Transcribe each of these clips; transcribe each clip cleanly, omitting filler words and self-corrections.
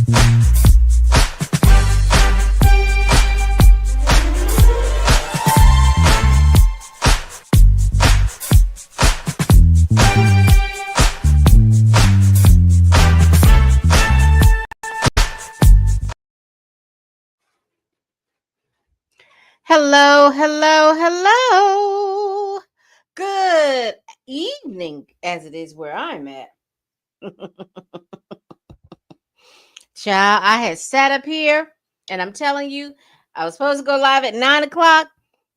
Hello, hello, hello. Good evening, as it is where I'm at. Child, I had sat up here and I'm telling you, I was supposed to go live at 9 o'clock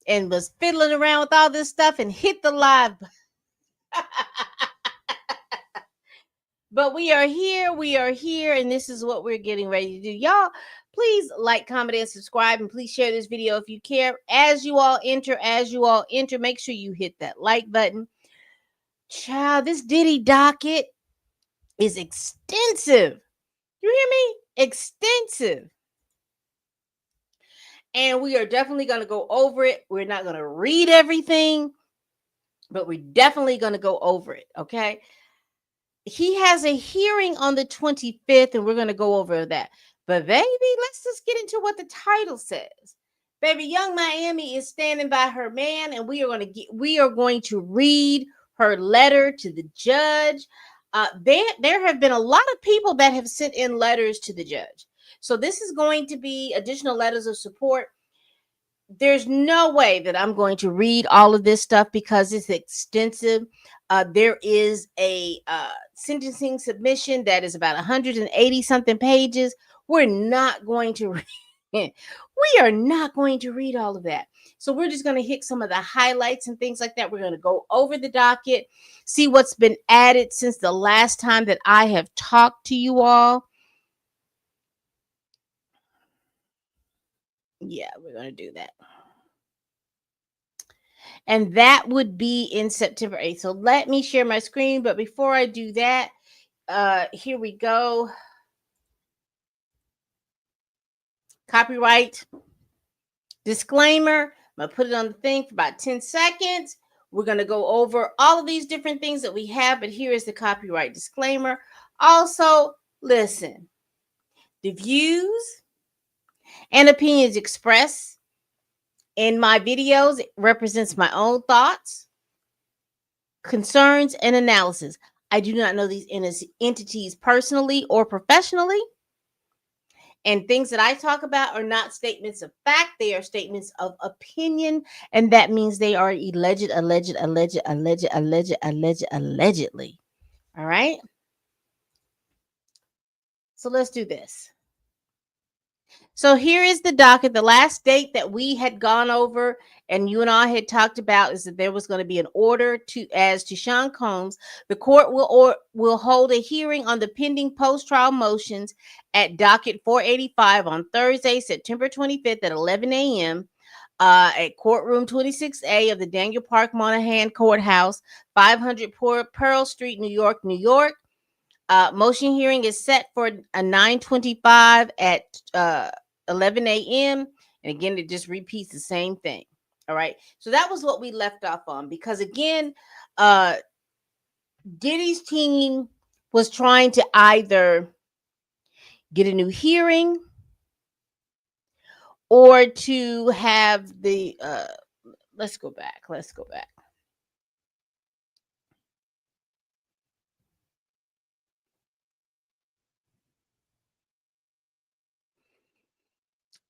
and was fiddling around with all this stuff and hit the live. But we are here, and this is what we're getting ready to do. Y'all, please like, comment, and subscribe, and please share this video if you care. As you all enter, make sure you hit that like button. Child, this Diddy docket is extensive. You hear me? Extensive. And we are definitely going to go over it. We're not going to read everything, but we're definitely going to go over it, okay? He has a hearing on the 25th, and we're going to go over that. But baby, let's just get into what the title says. Baby, Young Miami is standing by her man, and we are going to read her letter to the judge. There have been a lot of people that have sent in letters to the judge. So this is going to be additional letters of support. There's no way that I'm going to read all of this stuff because it's extensive. There is a sentencing submission that is about 180 something pages. We're not going to read. We are not going to read all of that. So we're just going to hit some of the highlights and things like that. We're going to go over the docket, see what's been added since the last time that I have talked to you all. Yeah, we're going to do that. And that would be in September 8th. So let me share my screen. But before I do that, here we go. Copyright disclaimer. I'm going to put it on the thing for about 10 seconds. We're going to go over all of these different things that we have. But here is the copyright disclaimer. Also, listen. The views and opinions expressed in my videos represents my own thoughts, concerns, and analysis. I do not know these entities personally or professionally. And things that I talk about are not statements of fact. They are statements of opinion. And that means they are allegedly. All right. So let's do this. So here is the docket. The last date that we had gone over and you and I had talked about is that there was going to be an order as to Sean Combs. The court will hold a hearing on the pending post-trial motions at docket 485 on Thursday, September 25th at 11 a.m. At courtroom 26A of the Daniel Park Monahan Courthouse, 500 Pearl Street, New York, New York. Motion hearing is set for a 9:25 at 11 a.m. And again, it just repeats the same thing. All right. So that was what we left off on because again, Diddy's team was trying to either get a new hearing or to have the let's go back.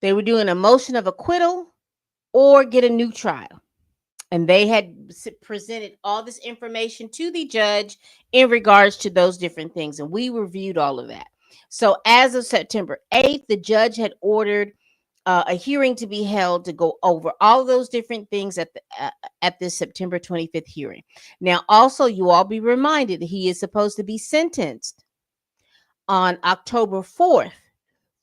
They were doing a motion of acquittal or get a new trial. And they had presented all this information to the judge in regards to those different things. And we reviewed all of that. So as of September 8th, the judge had ordered a hearing to be held to go over all those different things at this September 25th hearing. Now, also, you all be reminded that he is supposed to be sentenced on October 4th.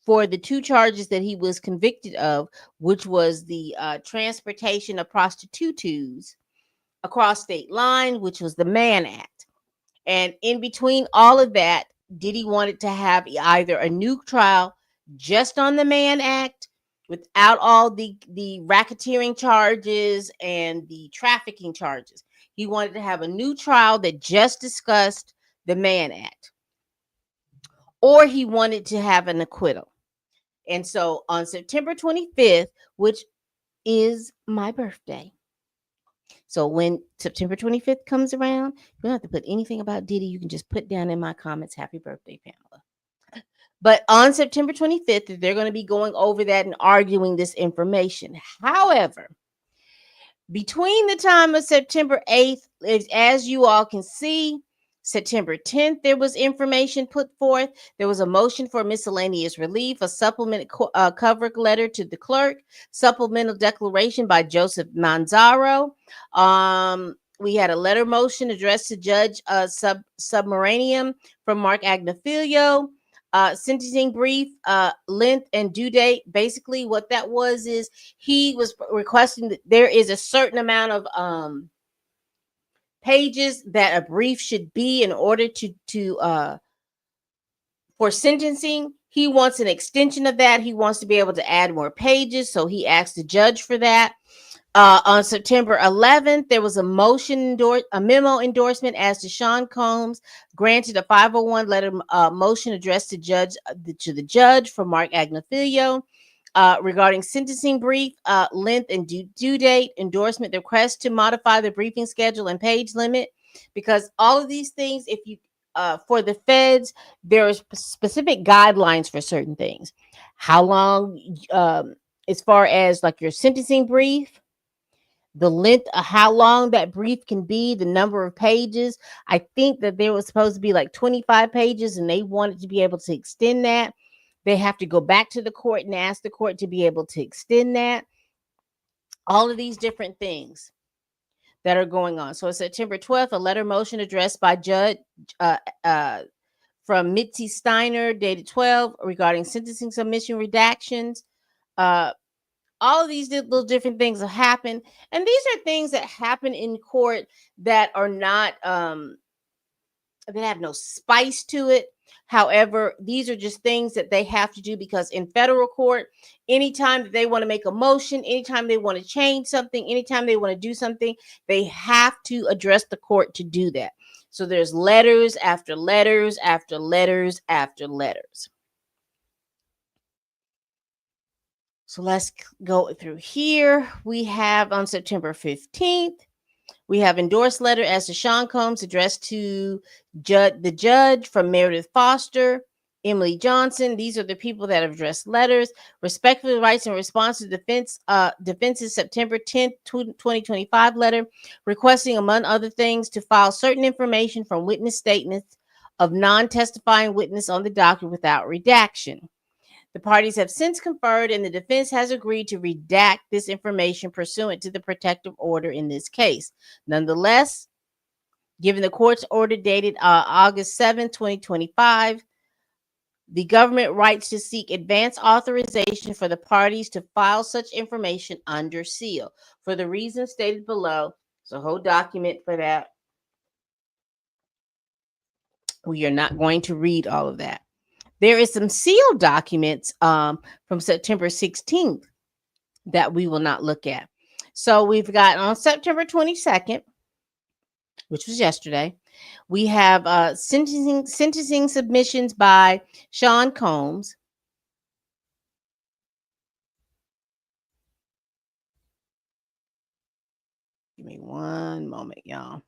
For the two charges that he was convicted of, which was the transportation of prostitutes across state line, which was the Mann Act. And in between all of that, Diddy wanted to have either a new trial just on the Mann Act without all the racketeering charges and the trafficking charges. He wanted to have a new trial that just discussed the Mann Act. or he wanted to have an acquittal. And so on September 25th, which is my birthday. So when September 25th comes around, you don't have to put anything about Diddy. You can just put down in my comments, happy birthday, Pamela. But on September 25th, they're going to be going over that and arguing this information. However, between the time of September 8th, as you all can see, September 10th, there was information put forth. There was a motion for miscellaneous relief, a supplement cover letter to the clerk, supplemental declaration by Joseph Manzaro. We had a letter motion addressed to Judge Submaranium from Mark Agnafilio. Sentencing brief, length and due date. Basically, what that was is he was requesting that there is a certain amount of pages that a brief should be in order to for sentencing. He wants an extension of that. He wants to be able to add more pages, so he asked the judge for that. On September 11th, there was a memo endorsement as to Sean Combs granted a 501 letter motion addressed to the judge from Mark Agnafilio regarding sentencing brief, length and due date, endorsement, the request to modify the briefing schedule and page limit, because all of these things, if you for the feds, there are specific guidelines for certain things. How long, as far as like your sentencing brief, the length of how long that brief can be, the number of pages. I think that there was supposed to be like 25 pages and they wanted to be able to extend that. They have to go back to the court and ask the court to be able to extend that. All of these different things that are going on. So September 12th, a letter motion addressed by Judge from Mitzi Steiner, dated 12, regarding sentencing submission redactions. All of these little different things have happened, and these are things that happen in court that are not that have no spice to it. However, these are just things that they have to do, because in federal court, anytime that they want to make a motion, anytime they want to change something, anytime they want to do something, they have to address the court to do that. So there's letters after letters after letters after letters. So let's go through here. We have on September 15th, we have endorsed letter as to Sean Combs addressed to the judge from Meredith Foster, Emily Johnson. These are the people that have addressed letters. Respectfully writes in response to defense's September 10th, 2025 letter, requesting, among other things, to file certain information from witness statements of non-testifying witness on the docket without redaction. The parties have since conferred, and the defense has agreed to redact this information pursuant to the protective order in this case. Nonetheless, given the court's order dated August 7, 2025, the government writes to seek advance authorization for the parties to file such information under seal. For the reasons stated below, there's a whole document for that. We are not going to read all of that. There is some sealed documents from September 16th that we will not look at. So we've got on September 22nd, which was yesterday, we have sentencing submissions by Sean Combs. Give me one moment, y'all.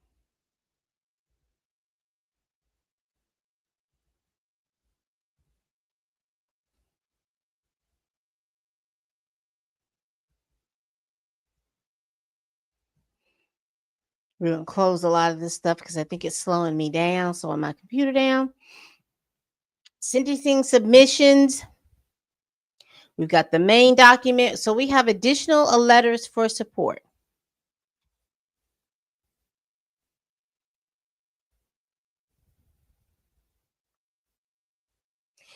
We're going to close a lot of this stuff because I think it's slowing me down. So on my computer down. Sentencing submissions. We've got the main document. So we have additional letters for support.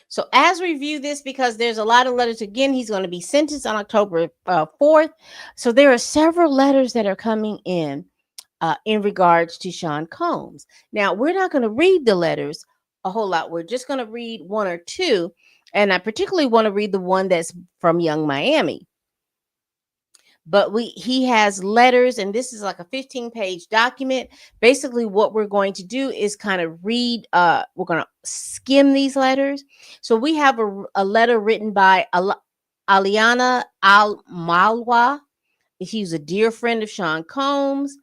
So as we review this, because there's a lot of letters, again, he's going to be sentenced on October 4th. So there are several letters that are coming in regards to Sean Combs. Now, we're not going to read the letters a whole lot. We're just going to read one or two. And I particularly want to read the one that's from Young Miami. but we he has letters, and this is like a 15-page document. Basically, what we're going to do is kind of read. We're going to skim these letters. So we have a letter written by Aliana Al Malwa. She's a dear friend of Sean Combs.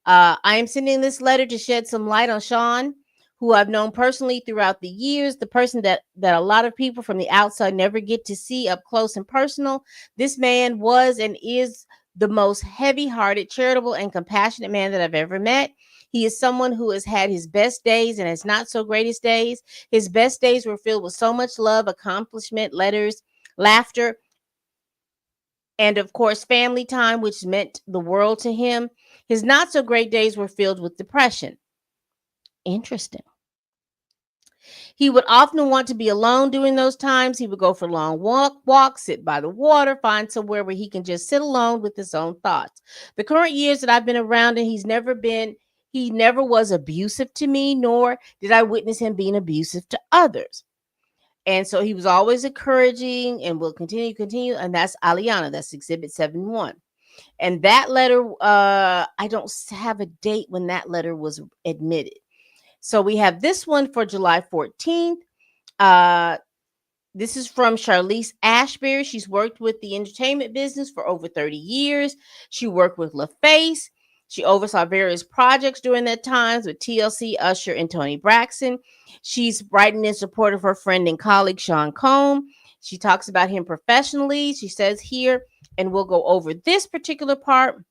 I am sending this letter to shed some light on Sean, who I've known personally throughout the years, the person that a lot of people from the outside never get to see up close and personal. This man was and is the most heavy-hearted, charitable, and compassionate man that I've ever met. He is someone who has had his best days and his not so greatest days. His best days were filled with so much love, accomplishment, letters, laughter, and of course, family time, which meant the world to him. His not so great days were filled with depression. Interesting. He would often want to be alone during those times. He would go for long walks, sit by the water, find somewhere where he can just sit alone with his own thoughts. The current years that I've been around him, he never was abusive to me, nor did I witness him being abusive to others. And so he was always encouraging and will continue. And that's Aliana. That's Exhibit 7-1. And that letter, I don't have a date when that letter was admitted. So we have this one for July 14th. This is from Charlize Ashbury. She's worked with the entertainment business for over 30 years. She worked with LaFace. She oversaw various projects during that time with TLC, Usher, and Toni Braxton. She's writing in support of her friend and colleague, Sean Combs. She talks about him professionally. She says here, and we'll go over this particular part.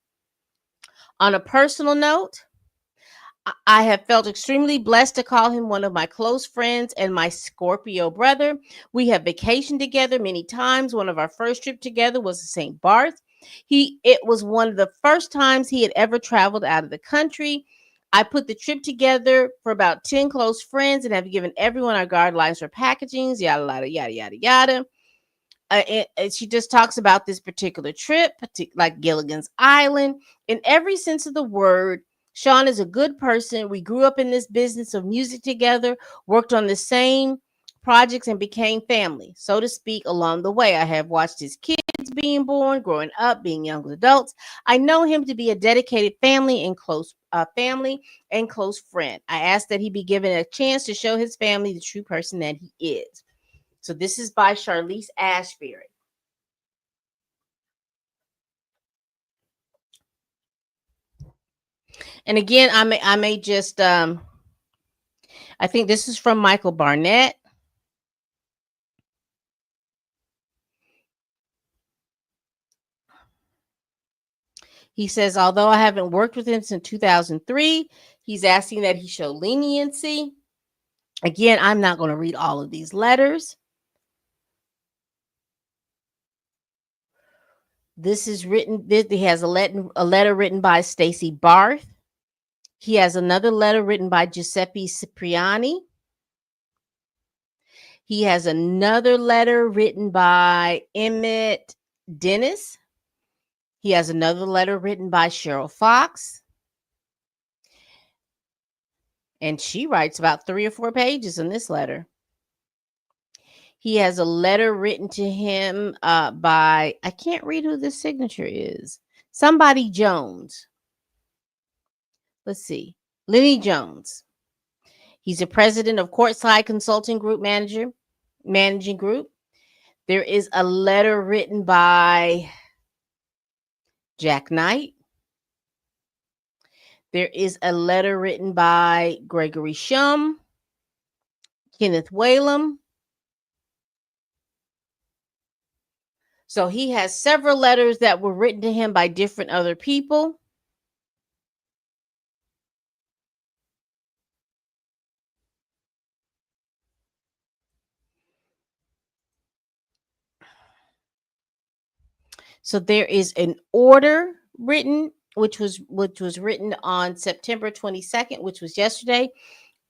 On a personal note, I have felt extremely blessed to call him one of my close friends and my Scorpio brother. We have vacationed together many times. One of our first trip together was to St. Barth. It was one of the first times he had ever traveled out of the country. I put the trip together for about 10 close friends and have given everyone our guidelines for packagings, yada, yada, yada, yada, yada. And she just talks about this particular trip, like Gilligan's Island. In every sense of the word, Sean is a good person. We grew up in this business of music together, worked on the same projects, and became family, so to speak, along the way. I have watched his kids being born, growing up, being young adults. I know him to be a dedicated family and close friend. I ask that he be given a chance to show his family the true person that he is. So this is by Charlize Ashbury. And again, I may just I think this is from Michael Barnett. He says, although I haven't worked with him since 2003, he's asking that he show leniency. Again, I'm not going to read all of these letters. This is written. He has a letter written by Stacy Barth. He has another letter written by Giuseppe Cipriani. He has another letter written by Emmett Dennis. He has another letter written by Cheryl Fox. And she writes about 3 or 4 pages in this letter. He has a letter written to him by, I can't read who this signature is. Somebody Jones. Let's see. Lenny Jones. He's a president of Courtside Consulting Group Managing Group. There is a letter written by Jack Knight. There is a letter written by Gregory Shum, Kenneth Whalum. So he has several letters that were written to him by different other people. So there is an order written, which was written on September 22nd, which was yesterday,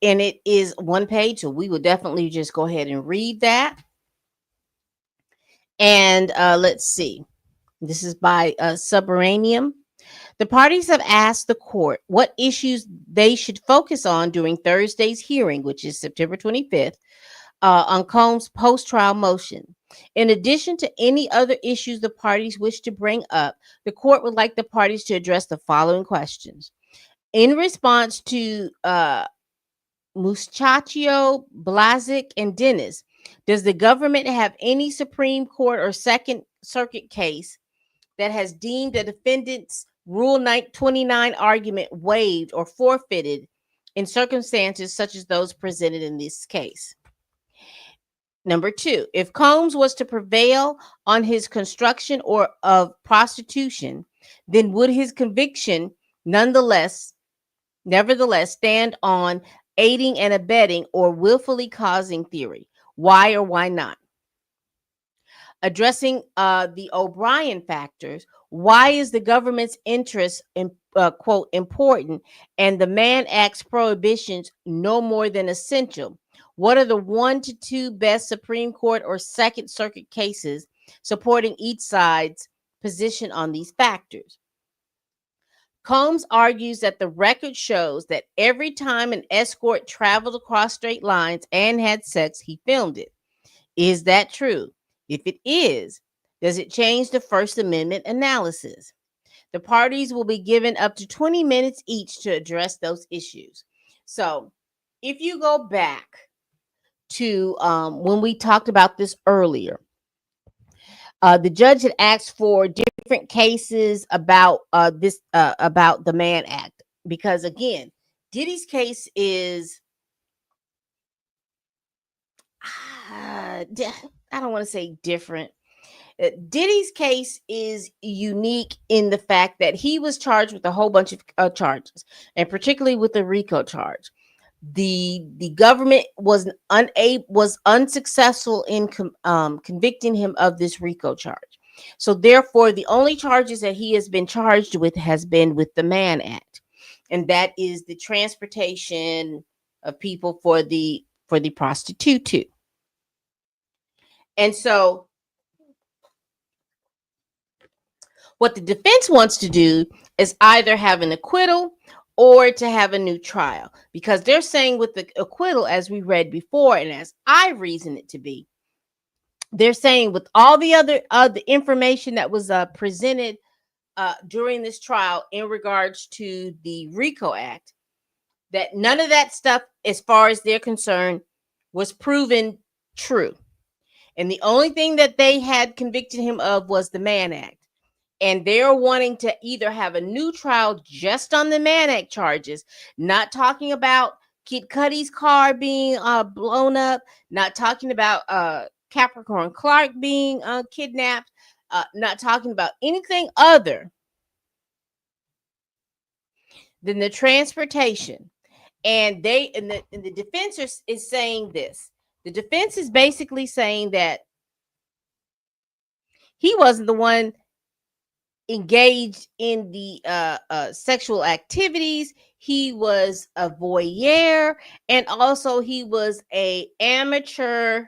and it is 1 page. So we will definitely just go ahead and read that. And let's see. This is by Subranium. The parties have asked the court what issues they should focus on during Thursday's hearing, which is September 25th, on Combs' post-trial motion. In addition to any other issues the parties wish to bring up, the court would like the parties to address the following questions. In response to Muschaccio, Blazik, and Dennis, does the government have any Supreme Court or Second Circuit case that has deemed the defendant's Rule 29 argument waived or forfeited in circumstances such as those presented in this case? Number two, if Combs was to prevail on his construction or of prostitution, then would his conviction nevertheless stand on aiding and abetting or willfully causing theory? Why or why not? Addressing the O'Brien factors, why is the government's interest in quote important and the Mann Act's prohibitions no more than essential? What are the 1 to 2 best Supreme Court or Second Circuit cases supporting each side's position on these factors? Combs argues that the record shows that every time an escort traveled across straight lines and had sex, he filmed it. Is that true? If it is, does it change the First Amendment analysis? The parties will be given up to 20 minutes each to address those issues. So, if you go back to when we talked about this earlier, the judge had asked for different cases about about the Mann Act, because again, Diddy's case is I don't want to say different. Diddy's case is unique in the fact that he was charged with a whole bunch of charges, and particularly with the RICO charge. The government was unsuccessful in convicting him of this RICO charge. So therefore, the only charges that he has been charged with has been with the Mann Act, and that is the transportation of people for the prostitute. And so what the defense wants to do is either have an acquittal or to have a new trial, because they're saying with the acquittal, as we read before and as I reason it to be, they're saying with all the other the information that was presented during this trial in regards to the RICO Act, that none of that stuff, as far as they're concerned, was proven true. And the only thing that they had convicted him of was the Mann Act. And they're wanting to either have a new trial just on the Mann Act charges, not talking about Kid Cudi's car being blown up, not talking about Capricorn Clark being kidnapped, not talking about anything other than the transportation. And the defense is saying this. The defense is basically saying that he wasn't the one engaged in the sexual activities. He was a voyeur, and also he was a amateur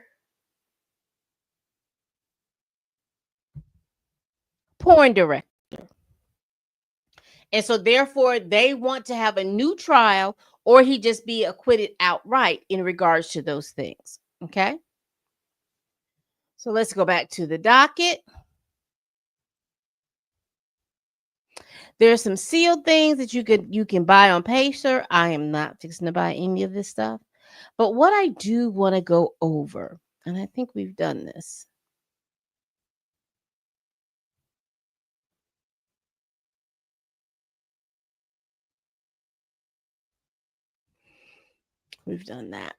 porn director. And so therefore they want to have a new trial, or he just be acquitted outright in regards to those things. Okay, so let's go back to the docket. There's some sealed things that you can buy on Pacer. I am not fixing to buy any of this stuff. But what I do want to go over, and I think we've done this. We've done that.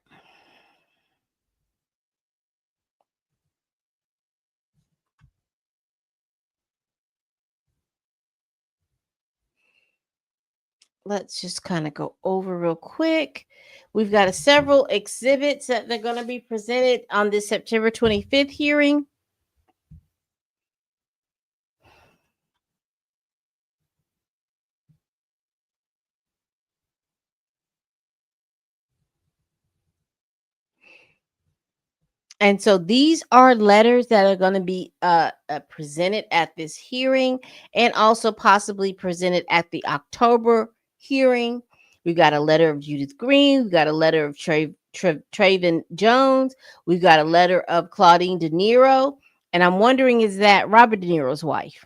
Let's just kind of go over real quick. We've got several exhibits that they're going to be presented on this September 25th hearing. And so these are letters that are going to be presented at this hearing, and also possibly presented at the October hearing. We got a letter of Judith Green. We got a letter of Traven Jones. We've got a letter of Claudine De Niro. And I'm wondering, is that Robert De Niro's wife?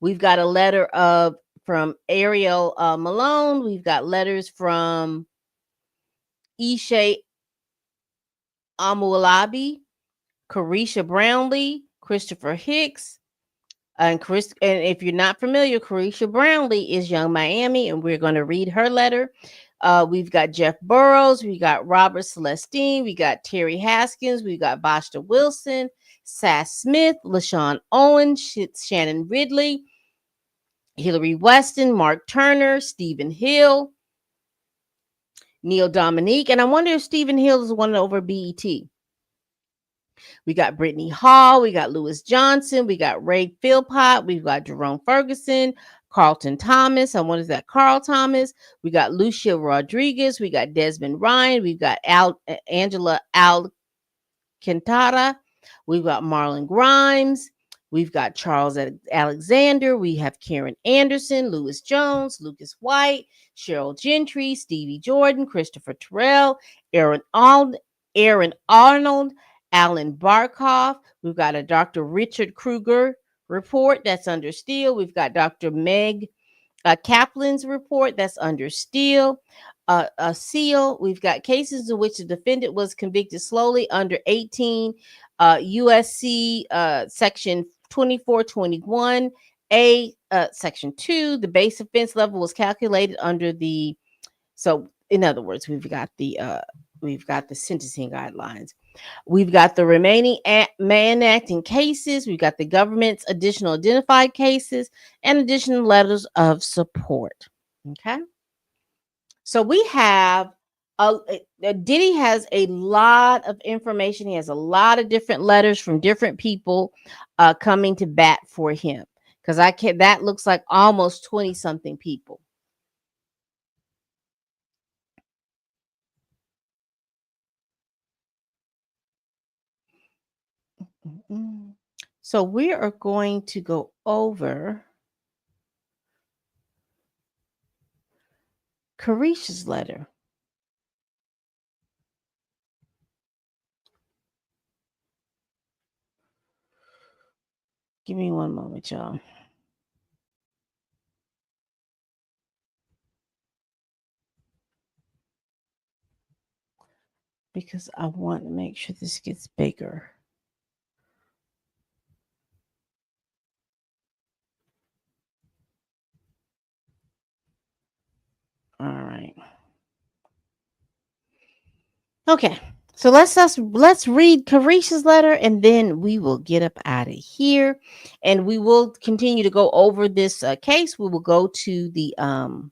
We've got a letter of from Ariel Malone. We've got letters from Ishe Amulabi, Carisha Brownlee, Christopher Hicks, and Chris. And if you're not familiar, Carisha Brownlee is Young Miami, and we're going to read her letter. We've got Jeff Burrows, we got Robert Celestine, we got Terry Haskins, we got Bashta Wilson, Sass Smith, LaShawn Owen, Shannon Ridley, Hillary Weston, Mark Turner, Stephen Hill, Neil Dominique, and I wonder if Stephen Hill is one over BET. We got Brittany Hall, we got Lewis Johnson, we got Ray Philpott, we've got Jerome Ferguson, Carlton Thomas. I wonder if that Carl Thomas. We got Lucia Rodriguez, we got Desmond Ryan, we've got Angela Alcantara, we've got Marlon Grimes, we've got Charles Alexander, we have Karen Anderson, Lewis Jones, Lucas White, Cheryl Gentry, Stevie Jordan, Christopher Terrell, Aaron Arnold, Alan Barkoff. We've got a Dr. Richard Kruger report that's under Steele. We've got Dr. Meg Kaplan's report that's under Steele. A seal. We've got cases in which the defendant was convicted slowly under 18 USC section 2421 A section 2. The base offense level was calculated under the, so in other words, we've got the sentencing guidelines. We've got the remaining man acting cases. We've got the government's additional identified cases and additional letters of support. Okay. So we have Diddy has a lot of information. He has a lot of different letters from different people coming to bat for him. Because that looks like almost 20 something people. So we are going to go over Carisha's letter. Give me one moment, y'all. Because I want to make sure this gets bigger. All right. Okay. So let's read Carisha's letter, and then we will get up out of here, and we will continue to go over this case. We will go to the all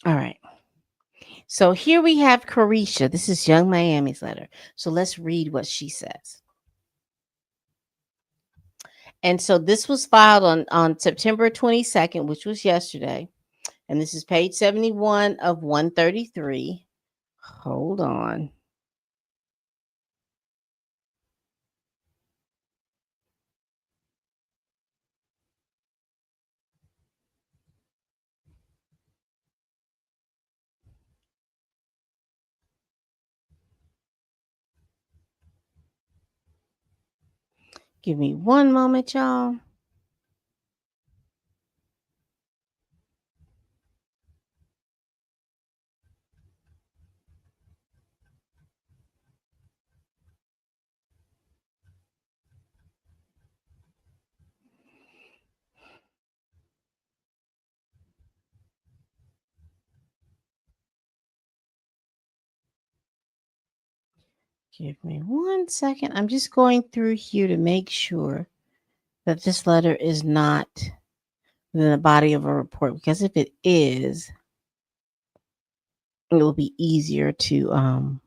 right. So here we have Carisha. This is Young Miami's letter. So let's read what she says. And so this was filed on September 22nd, which was yesterday. And this is page 71 of 133. Hold on. Give me one moment, y'all. Give me one second. I'm just going through here to make sure that this letter is not within the body of a report, because if it is, it will be easier to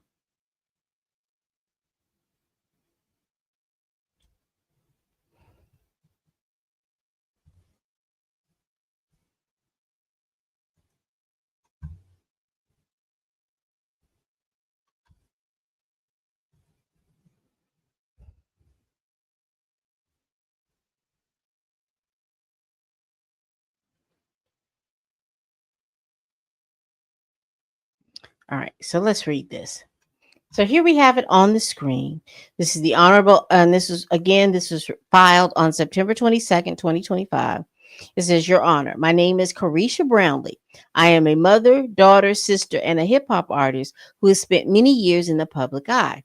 All right, so let's read this. So here we have it on the screen. This is the honorable, and this was filed on September 22nd, 2025. It says, Your Honor, my name is Carisha Brownlee. I am a mother, daughter, sister, and a hip hop artist who has spent many years in the public eye.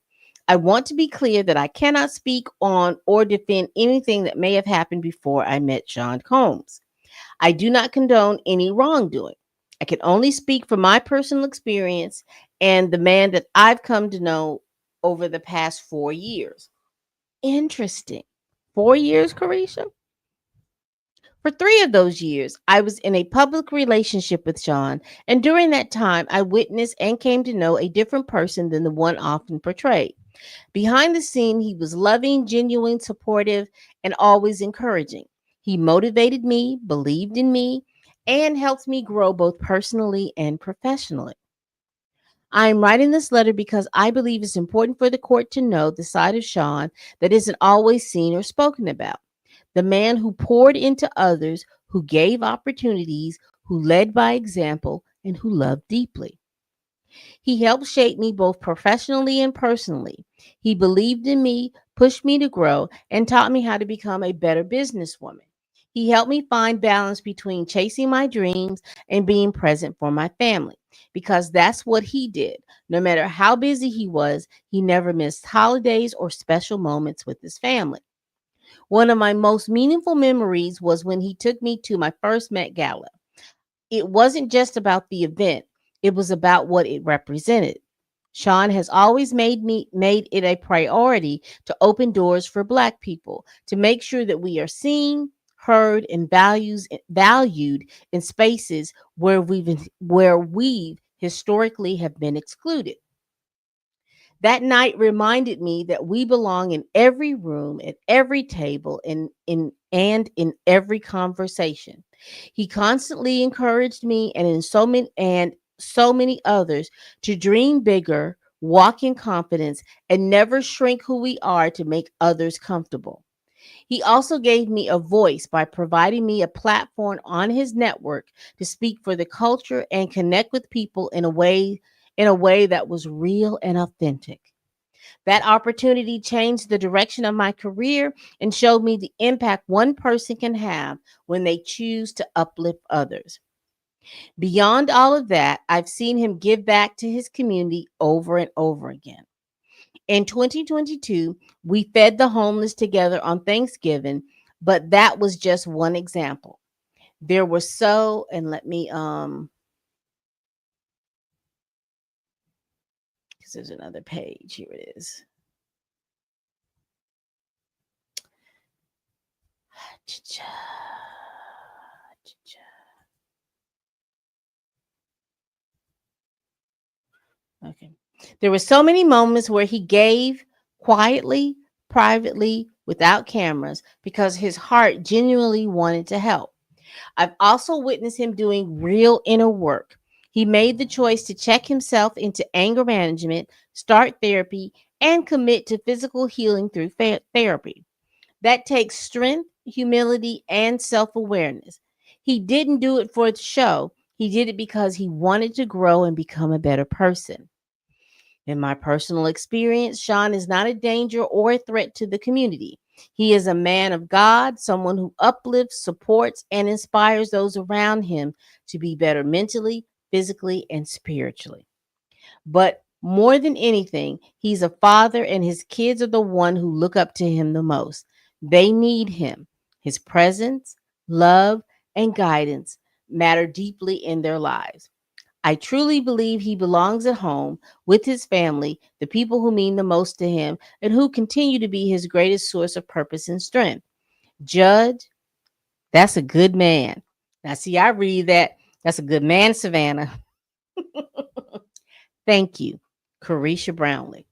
I want to be clear that I cannot speak on or defend anything that may have happened before I met Sean Combs. I do not condone any wrongdoing. I can only speak from my personal experience and the man that I've come to know over the past 4 years. Interesting. 4 years, Carisha? For 3 of those years, I was in a public relationship with Sean, and during that time, I witnessed and came to know a different person than the one often portrayed. Behind the scene, he was loving, genuine, supportive, and always encouraging. He motivated me, believed in me, and helped me grow both personally and professionally. I am writing this letter because I believe it's important for the court to know the side of Sean that isn't always seen or spoken about. The man who poured into others, who gave opportunities, who led by example, and who loved deeply. He helped shape me both professionally and personally. He believed in me, pushed me to grow, and taught me how to become a better businesswoman. He helped me find balance between chasing my dreams and being present for my family because that's what he did. No matter how busy he was, he never missed holidays or special moments with his family. One of my most meaningful memories was when he took me to my first Met Gala. It wasn't just about the event, it was about what it represented. Sean has always made it a priority to open doors for Black people, to make sure that we are seen, heard, and valued in spaces where we've historically have been excluded. That night reminded me that we belong in every room, at every table, and in every conversation. He constantly encouraged me and so many others to dream bigger, walk in confidence, and never shrink who we are to make others comfortable. He also gave me a voice by providing me a platform on his network to speak for the culture and connect with people in a way that was real and authentic. That opportunity changed the direction of my career and showed me the impact one person can have when they choose to uplift others. Beyond all of that, I've seen him give back to his community over and over again. In 2022, we fed the homeless together on Thanksgiving, but that was just one example. There were so, and let me because there's another page. Here it is. Okay. There were so many moments where he gave quietly, privately, without cameras, because his heart genuinely wanted to help. I've also witnessed him doing real inner work. He made the choice to check himself into anger management, start therapy, and commit to physical healing through therapy. That takes strength, humility, and self awareness. He didn't do it for the show, he did it because he wanted to grow and become a better person. In my personal experience, Sean is not a danger or a threat to the community. He is a man of God, someone who uplifts, supports, and inspires those around him to be better mentally, physically, and spiritually. But more than anything, he's a father, and his kids are the one who look up to him the most. They need him. His presence, love, and guidance matter deeply in their lives. I truly believe he belongs at home with his family, the people who mean the most to him, and who continue to be his greatest source of purpose and strength. Judge, that's a good man. Now, see, I read that. That's a good man, Savannah. Thank you, Carisha Brownlee.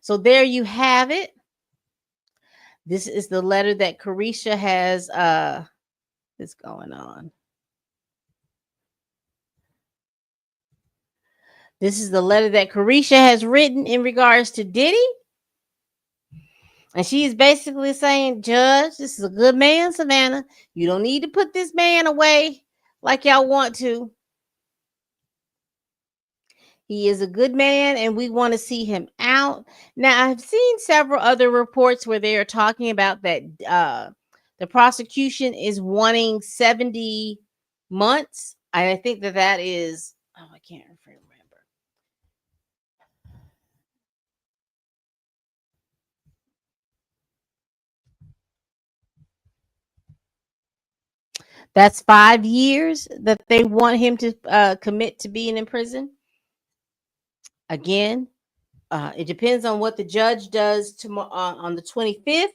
So there you have it. This is the letter that Carisha has is going on. This is the letter that Carisha has written in regards to Diddy. And she is basically saying, Judge, this is a good man, Savannah. You don't need to put this man away like y'all want to. He is a good man and we want to see him out. Now, I've seen several other reports where they are talking about that the prosecution is wanting 70 months. I think that that is, oh, I can't remember. That's 5 years that they want him to commit to being in prison. Again, it depends on what the judge does tomorrow on the 25th,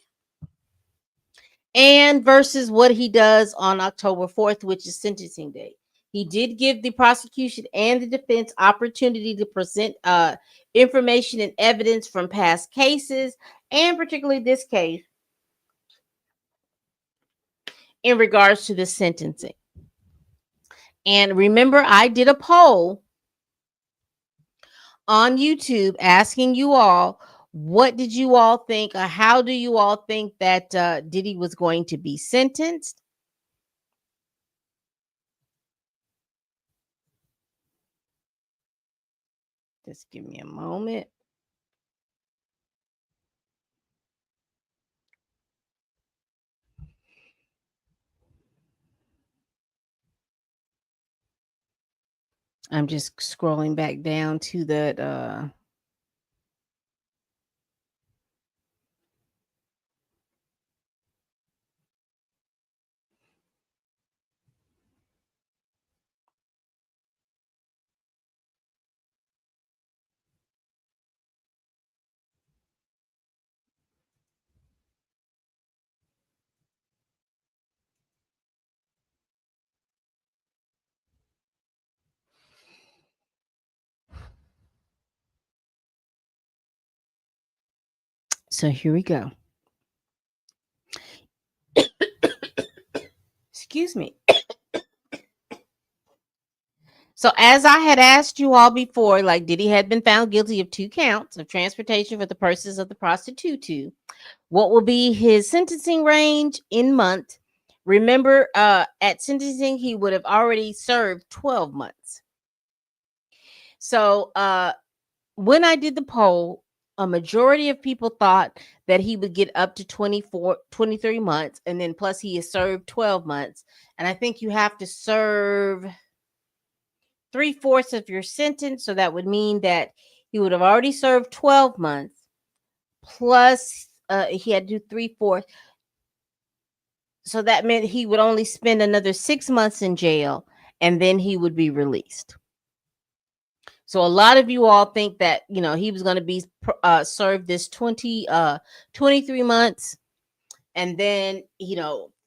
and versus what he does on October 4th, which is sentencing day. He did give the prosecution and the defense opportunity to present information and evidence from past cases, and particularly this case, in regards to the sentencing. And remember, I did a poll on YouTube asking you all, what did you all think, or how do you all think that Diddy was going to be sentenced? Just give me a moment. I'm just scrolling back down to that. So here we go. Excuse me. So as I had asked you all before, like Diddy had been found guilty of 2 counts of transportation for the purses of the prostitute. What will be his sentencing range in month? Remember, at sentencing, he would have already served 12 months. So when I did the poll, a majority of people thought that he would get up to 23 months, and then plus he has served 12 months. And I think you have to serve 3/4 of your sentence. So that would mean that he would have already served 12 months, plus he had to do 3/4. So that meant he would only spend another 6 months in jail, and then he would be released. So a lot of you all think that, he was going to be served this 23 months, and then,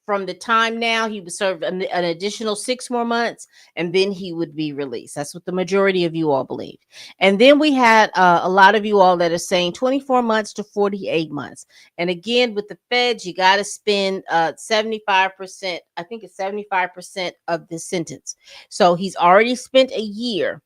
from the time now he would serve an additional 6 more months, and then he would be released. That's what the majority of you all believed. And then we had a lot of you all that are saying 24 months to 48 months. And again, with the feds, you got to spend 75%. I think it's 75% of the sentence. So he's already spent a year.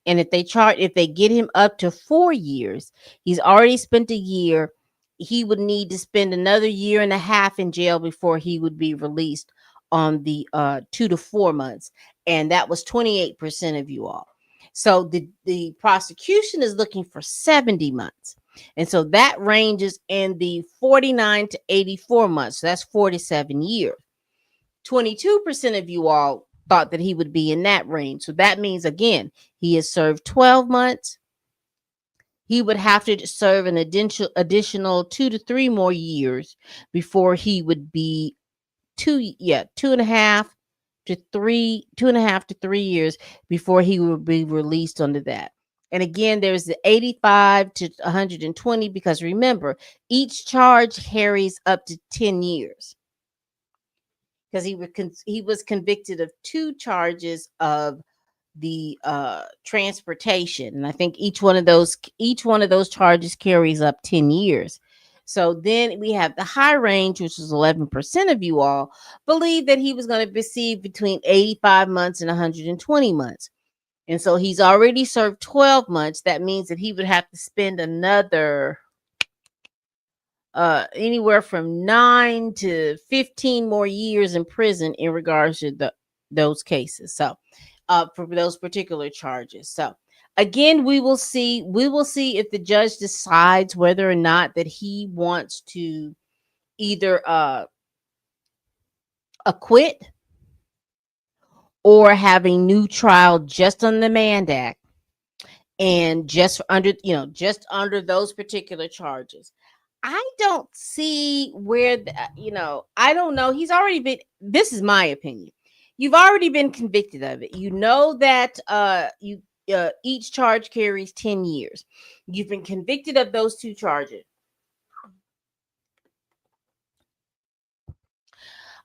And if they get him up to 4 years, he's already spent a year. He would need to spend another year and a half in jail before he would be released on the 2 to 4 months. And that was 28% of you all. So the prosecution is looking for 70 months. And so that ranges in the 49 to 84 months. So that's 47 years. 22% of you all thought that he would be in that range. So that means, again, he has served 12 months. He would have to serve an additional 2 to 3 more years before he would be 2.5 to 3 years before he would be released under that. And again, there's the 85 to 120, because remember, each charge carries up to 10 years. Because he was convicted of 2 charges of the transportation, and I think each one of those charges carries up 10 years. So then we have the high range, which is 11% of you all believe that he was going to receive between 85 months and 120 months. And so he's already served 12 months. That means that he would have to spend another anywhere from 9 to 15 more years in prison in regards to those cases. So for those particular charges. So Again, we will see if the judge decides whether or not that he wants to either acquit or have a new trial just on the Mann Act and just under those particular charges. I don't see where I don't know. He's already been This is my opinion. You've already been convicted of it. You know that you each charge carries 10 years. You've been convicted of those two charges.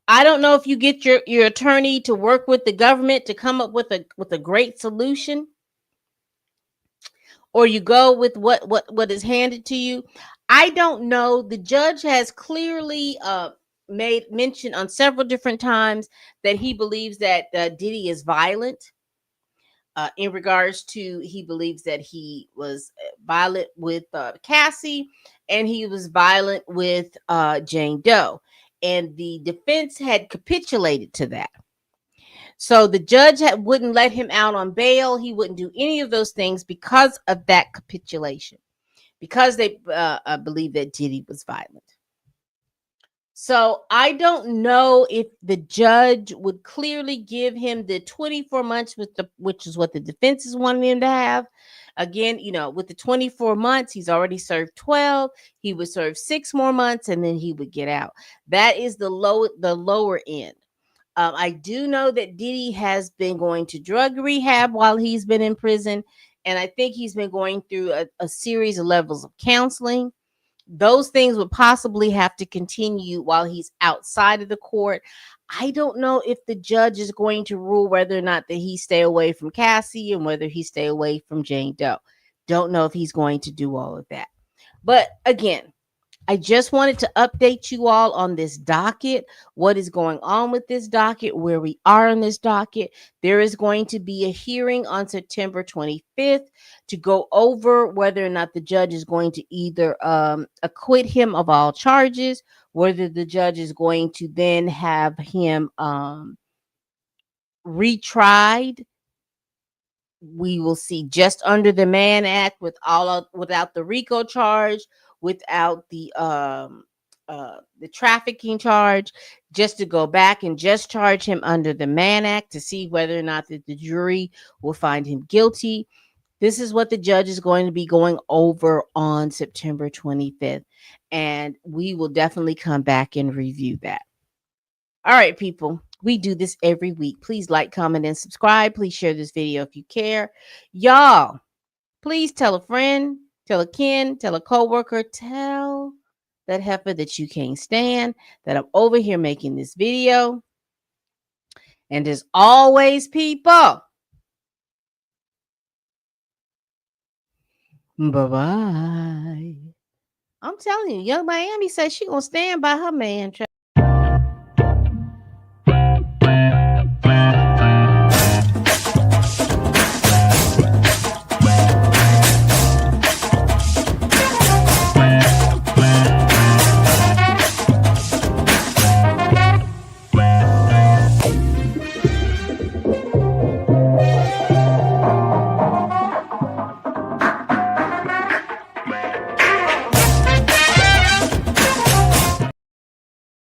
I don't know if you get your attorney to work with the government to come up with a great solution, or you go with what is handed to you. I don't know. The judge has clearly made mention on several different times that he believes that Diddy is violent. In regards to, he believes that he was violent with Cassie, and he was violent with Jane Doe, and the defense had capitulated to that. So the judge wouldn't let him out on bail. He wouldn't do any of those things because of that capitulation, because they believe that Diddy was violent. So I don't know if the judge would clearly give him the 24 months which is what the defense is wanting him to have. Again, with the 24 months, he's already served 12. He would serve 6 more months and then he would get out. That is the lower end. I do know that Diddy has been going to drug rehab while he's been in prison, and I think he's been going through a series of levels of counseling. Those things would possibly have to continue while he's outside of the court. I don't know if the judge is going to rule whether or not that he stay away from Cassie and whether he stay away from Jane Doe. Don't know if he's going to do all of that. But again, I just wanted to update you all on this docket, what is going on with this docket, where we are on this docket. There is going to be a hearing on September 25th to go over whether or not the judge is going to either acquit him of all charges, whether the judge is going to then have him retried. We will see just under the Mann Act without the RICO charge, without the trafficking charge, just to go back and just charge him under the Mann Act to see whether or not that the jury will find him guilty. This is what the judge is going to be going over on September 25th, and we will definitely come back and review that. All right, people. We do this every week. Please like, comment, and subscribe. Please share this video if you care. Y'all, please tell a friend, tell a kin, tell a coworker, tell that heifer that you can't stand that I'm over here making this video. And as always, people, bye-bye. I'm telling you, Young Miami says she gonna stand by her man.